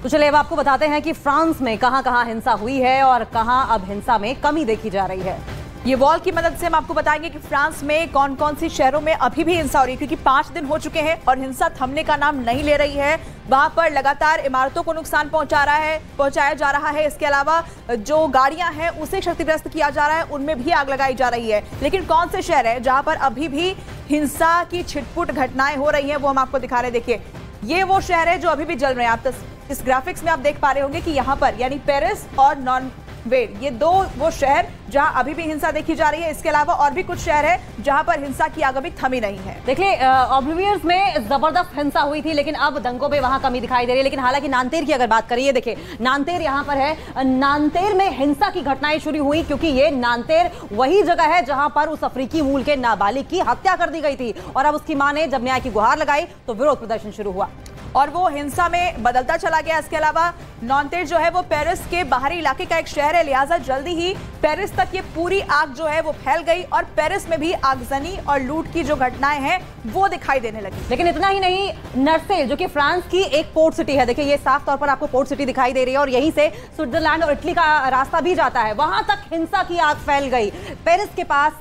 तो चलिए अब आपको बताते हैं कि फ्रांस में कहां-कहां हिंसा हुई है और कहां अब हिंसा में कमी देखी जा रही है। ये वॉल की मदद से हम आपको बताएंगे कि फ्रांस में कौन कौन सी शहरों में अभी भी हिंसा हो रही है, क्योंकि 5 दिन हो चुके हैं और हिंसा थमने का नाम नहीं ले रही है। वहां पर लगातार इमारतों को नुकसान पहुंचाया जा रहा है। इसके अलावा जो गाड़ियां हैं उसे क्षतिग्रस्त किया जा रहा है, उनमें भी आग लगाई जा रही है। लेकिन कौन से शहर है जहां पर अभी भी हिंसा की छिटपुट घटनाएं हो रही हैं, वो हम आपको दिखा रहे हैं। देखिए, ये वो शहर है जो अभी भी जल रहे हैं। आप इस ग्राफिक्स में आप देख पा रहे होंगे कि यहाँ पर यानी पेरिस और नॉनवेड, ये दो वो शहर जहां अभी भी हिंसा देखी जा रही है। इसके अलावा और भी कुछ शहर है जहां पर हिंसा की आग अभी थमी नहीं है। देखिए, ऑब्लिवियर्स में जबरदस्त हिंसा हुई थी, लेकिन अब दंगों पे वहां कमी दिखाई दे रही है। लेकिन हालांकि नानतेर की अगर बात करिए, देखिए नानतेर यहाँ पर है। नानतेर में हिंसा की घटनाएं शुरू हुई क्योंकि ये नानतेर वही जगह है जहां पर उस अफ्रीकी मूल के नाबालिग की हत्या कर दी गई थी और अब उसकी मां ने जब न्याय की गुहार लगाई तो विरोध प्रदर्शन शुरू हुआ और वो हिंसा में बदलता चला गया। इसके अलावा नॉनतेर जो है वो पेरिस के बाहरी इलाके का एक शहर है, लिहाजा जल्दी ही पेरिस तक ये पूरी आग जो है वो फैल गई और पेरिस में भी आगजनी और लूट की जो घटनाएं हैं वो दिखाई देने लगी। लेकिन इतना ही नहीं, नर्सेल जो कि फ्रांस की एक पोर्ट सिटी है, देखिए ये साफ तौर पर आपको पोर्ट सिटी दिखाई दे रही है और यहीं से स्विट्जरलैंड और इटली का रास्ता भी जाता है, वहां तक हिंसा की आग फैल गई। पेरिस के पास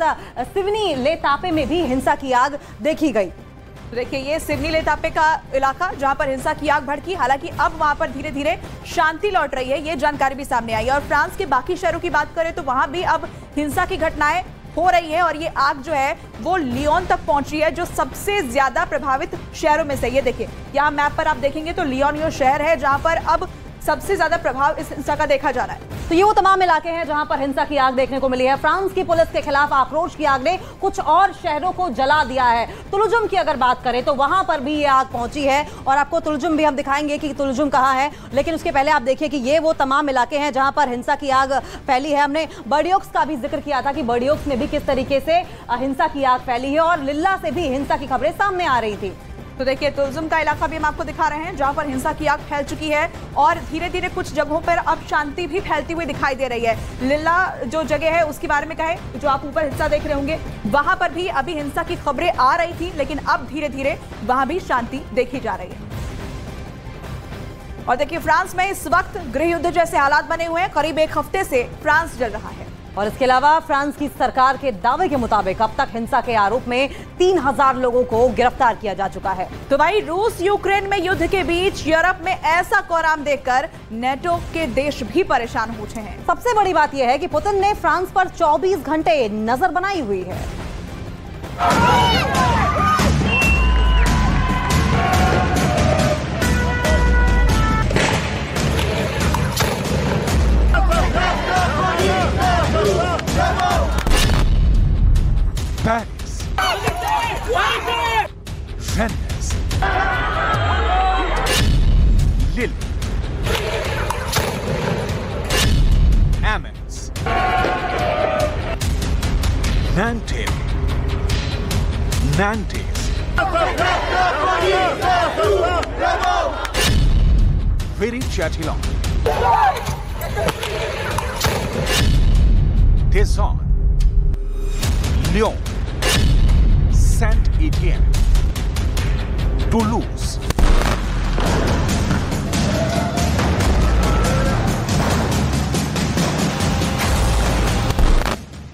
सिवनी ले तापे में भी हिंसा की आग देखी गई। देखिए, ये सिवनी ले तापे का इलाका जहां पर हिंसा की आग भड़की, हालांकि अब वहां पर धीरे धीरे शांति लौट रही है, ये जानकारी भी सामने आई है। और फ्रांस के बाकी शहरों की बात करें तो वहां भी अब हिंसा की घटनाएं हो रही है और ये आग जो है वो लियोन तक पहुंची है, जो सबसे ज्यादा प्रभावित शहरों में से। ये देखिए, यहाँ मैप पर आप देखेंगे तो लियोन ये शहर है जहां पर अब सबसे ज्यादा प्रभाव इस हिंसा का देखा जा रहा है। तो ये वो तमाम इलाके हैं जहां पर हिंसा की आग देखने को मिली है। फ्रांस की पुलिस के खिलाफ आक्रोश की आग ने कुछ और शहरों को जला दिया है। तुलुजुम की अगर बात करें तो वहां पर भी ये आग पहुंची है और आपको तुलुजुम भी हम दिखाएंगे कि तुलुजुम कहां है। लेकिन उसके पहले आप देखिए कि ये वो तमाम इलाके हैं जहां पर हिंसा की आग फैली है। हमने बर्डियोक्स का भी जिक्र किया था कि बर्डियोक्स में भी किस तरीके से हिंसा की आग फैली है और लिल्ला से भी हिंसा की खबरें सामने आ रही थी। तो देखिए, तुलजुम का इलाका भी हम आपको दिखा रहे हैं जहां पर हिंसा की आग फैल चुकी है और धीरे धीरे कुछ जगहों पर अब शांति भी फैलती हुई दिखाई दे रही है। लिल्ला जो जगह है उसके बारे में कहें, जो आप ऊपर हिंसा देख रहे होंगे, वहां पर भी अभी हिंसा की खबरें आ रही थी, लेकिन अब धीरे धीरे वहां भी शांति देखी जा रही है। और देखिए, फ्रांस में इस वक्त गृह युद्ध जैसे हालात बने हुए हैं। करीब 1 हफ्ते से फ्रांस जल रहा है। और इसके अलावा फ्रांस की सरकार के दावे के मुताबिक अब तक हिंसा के आरोप में 3000 लोगों को गिरफ्तार किया जा चुका है। तो भाई, रूस यूक्रेन में युद्ध के बीच यूरोप में ऐसा कोराम देखकर नेटो के देश भी परेशान हो उठे हैं। सबसे बड़ी बात यह है कि पुतिन ने फ्रांस पर 24 घंटे नजर बनाई हुई है। Paris, Venice, Lille, Amiens, Nanterre, Nantes, Viry-Châtillon, Dijon, Lyon, Saint-Étienne, Toulouse,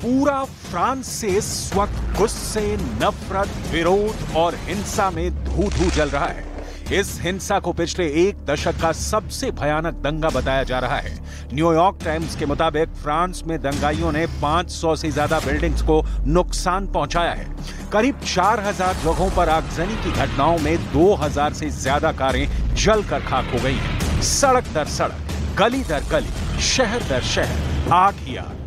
पूरा फ्रांस से इस वक्त गुस्से, नफरत, विरोध और हिंसा में धू-धू जल रहा है। इस हिंसा को पिछले 1 दशक का सबसे भयानक दंगा बताया जा रहा है। न्यूयॉर्क टाइम्स के मुताबिक फ्रांस में दंगाइयों ने 500 से ज्यादा बिल्डिंग्स को नुकसान पहुंचाया है। करीब 4000 जगहों पर आगजनी की घटनाओं में 2000 से ज्यादा कारें जलकर खाक हो गई हैं। सड़क दर सड़क, गली दर गली, शहर दर शहर आग ही आग।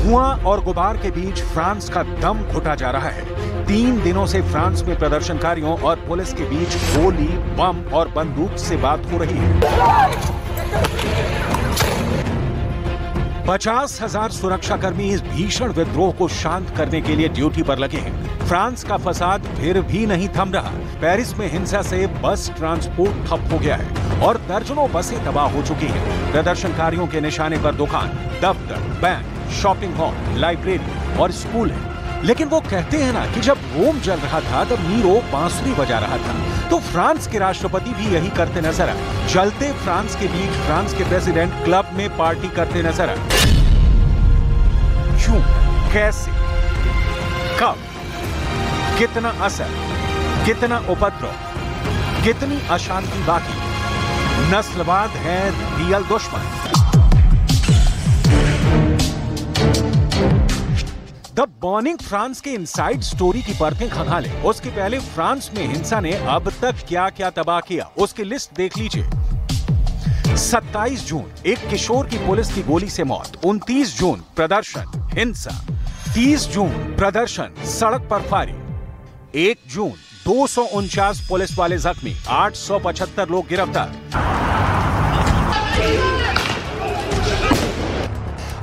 धुआं और गुबार के बीच फ्रांस का दम घुटा जा रहा है। 3 दिनों से फ्रांस में प्रदर्शनकारियों और पुलिस के बीच गोली, बम और बंदूक से बात हो रही है। 50,000 सुरक्षाकर्मी इस भीषण विद्रोह को शांत करने के लिए ड्यूटी पर लगे हैं। फ्रांस का फसाद फिर भी नहीं थम रहा। पेरिस में हिंसा से बस ट्रांसपोर्ट ठप हो गया है और दर्जनों बसें तबाह हो चुकी हैं। प्रदर्शनकारियों के निशाने पर दुकान, दफ्तर, बैंक, शॉपिंग मॉल, लाइब्रेरी और स्कूल है। लेकिन वो कहते हैं ना कि जब रोम जल रहा था तब नीरो बांसुरी बजा रहा था। तो फ्रांस के राष्ट्रपति भी यही करते नजर आए। जलते फ्रांस के बीच फ्रांस के प्रेसिडेंट क्लब में पार्टी करते नजर आए। क्यों, कैसे, कब, कितना असर, कितना उपद्रव, कितनी अशांति बाकी? नस्लवाद है रियल दुश्मन। द बर्निंग फ्रांस के इनसाइड स्टोरी की परतें खंगाले। उसके पहले फ्रांस में हिंसा ने अब तक क्या क्या तबाह किया, उसकी लिस्ट देख लीजिए। 27 जून एक किशोर की पुलिस की गोली से मौत। 29 जून प्रदर्शन, हिंसा। 30 जून प्रदर्शन, सड़क पर फायरिंग। 1 जून 249 पुलिस वाले जख्मी, 875 लोग गिरफ्तार।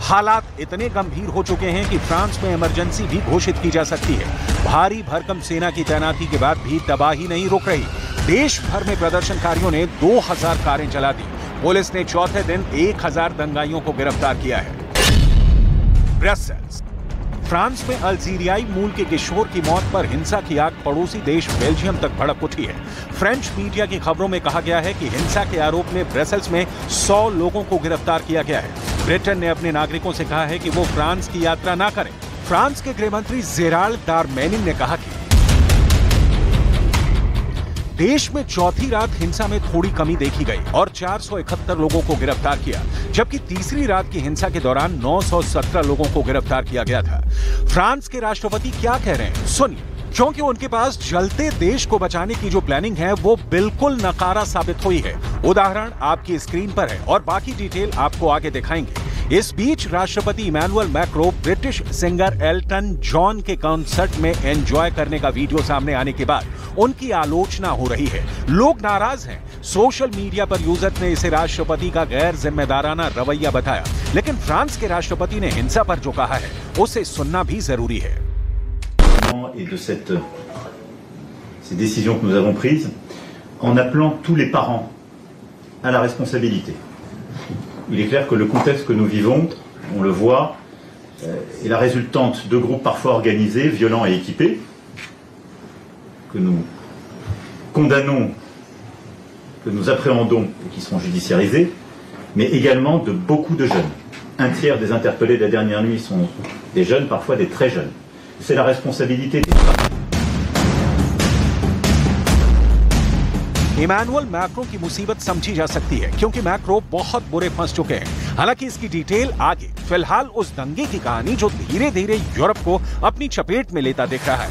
हालात इतने गंभीर हो चुके हैं कि फ्रांस में इमरजेंसी भी घोषित की जा सकती है। भारी भरकम सेना की तैनाती के बाद भी तबाही नहीं रुक रही। देश भर में प्रदर्शनकारियों ने 2000 कारें जला दी। पुलिस ने चौथे दिन 1000 दंगाइयों को गिरफ्तार किया है। ब्रसेल्स, फ्रांस में अल्जीरियाई मूल के किशोर की मौत पर हिंसा की आग पड़ोसी देश बेल्जियम तक भड़क उठी है। फ्रेंच मीडिया की खबरों में कहा गया है कि हिंसा के आरोप में ब्रसेल्स में 100 लोगों को गिरफ्तार किया गया है। ब्रिटेन ने अपने नागरिकों से कहा है कि वो फ्रांस की यात्रा ना करें। फ्रांस के गृह मंत्री जेराल्ड डारमेनिन ने कहा कि देश में चौथी रात हिंसा में थोड़ी कमी देखी गई और 471 लोगों को गिरफ्तार किया, जबकि तीसरी रात की हिंसा के दौरान 917 लोगों को गिरफ्तार किया गया था। फ्रांस के राष्ट्रपति क्या कह रहे हैं सुनिए, क्योंकि उनके पास जलते देश को बचाने की जो प्लानिंग है वो बिल्कुल नकारा साबित हुई है। उदाहरण आपकी स्क्रीन पर है और बाकी डिटेल आपको आगे दिखाएंगे। इस बीच राष्ट्रपति Emmanuel Macron British singer Elton John के कॉन्सर्ट में एंजॉय करने का वीडियो सामने आने के बाद उनकी आलोचना हो रही है। लोग नाराज हैं। सोशल मीडिया पर यूजर्स ने इसे राष्ट्रपति का गैर जिम्मेदाराना रवैया बताया, लेकिन फ्रांस के राष्ट्रपति ने हिंसा पर जो कहा है उसे सुनना भी जरूरी है। Et de ces décisions que nous avons prises, en appelant tous les parents à la responsabilité. Il est clair que le contexte que nous vivons, on le voit, est la résultante de groupes parfois organisés, violents et équipés, que nous condamnons, que nous appréhendons et qui seront judiciarisés, mais également de beaucoup de jeunes. Un tiers des interpellés de la dernière nuit sont des jeunes, parfois des très jeunes. C'est la responsabilité des parents. Emmanuel Macron की मुसीबत समझी जा सकती है क्योंकि macro बहुत बुरे फंस चुके हैं। हालांकि इसकी डिटेल आगे। फिलहाल उस दंगे की कहानी जो धीरे धीरे यूरोप को अपनी चपेट में लेता दिख रहा है।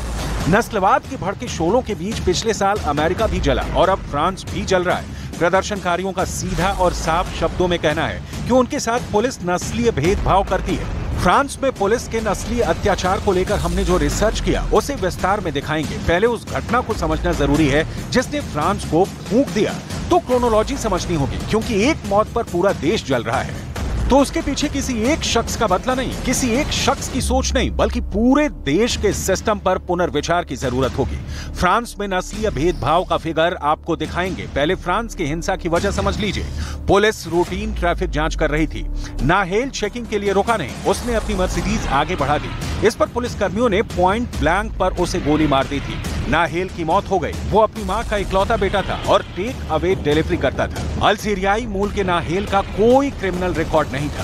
नस्लवाद के भड़के शोलों के बीच पिछले साल अमेरिका भी जला और अब फ्रांस भी जल रहा है। प्रदर्शनकारियों का सीधा और साफ शब्दों में कहना है कि उनके साथ पुलिस नस्लीय भेदभाव करती है। फ्रांस में पुलिस के नस्लीय अत्याचार को लेकर हमने जो रिसर्च किया उसे विस्तार में दिखाएंगे। पहले उस घटना को समझना जरूरी है जिसने फ्रांस को फूंक दिया। तो क्रोनोलॉजी समझनी होगी क्योंकि एक मौत पर पूरा देश जल रहा है। तो उसके पीछे किसी एक शख्स का बदला नहीं, किसी एक शख्स की सोच नहीं, बल्कि पूरे देश के सिस्टम पर पुनर्विचार की जरूरत होगी। फ्रांस में नस्लीय भेदभाव का फिगर आपको दिखाएंगे। पहले फ्रांस की हिंसा की वजह समझ लीजिए। पुलिस रूटीन ट्रैफिक जांच कर रही थी। नाहेल चेकिंग के लिए रुका नहीं, उसने अपनी मर्सिडीज आगे बढ़ा दी। इस पर पुलिस कर्मियों ने पॉइंट ब्लैंक पर उसे गोली मार दी थी। नाहेल की मौत हो गई। वो अपनी मां का इकलौता बेटा था और टेक अवे डिलीवरी करता था। अल्जीरियाई मूल के नाहेल का कोई क्रिमिनल रिकॉर्ड नहीं था।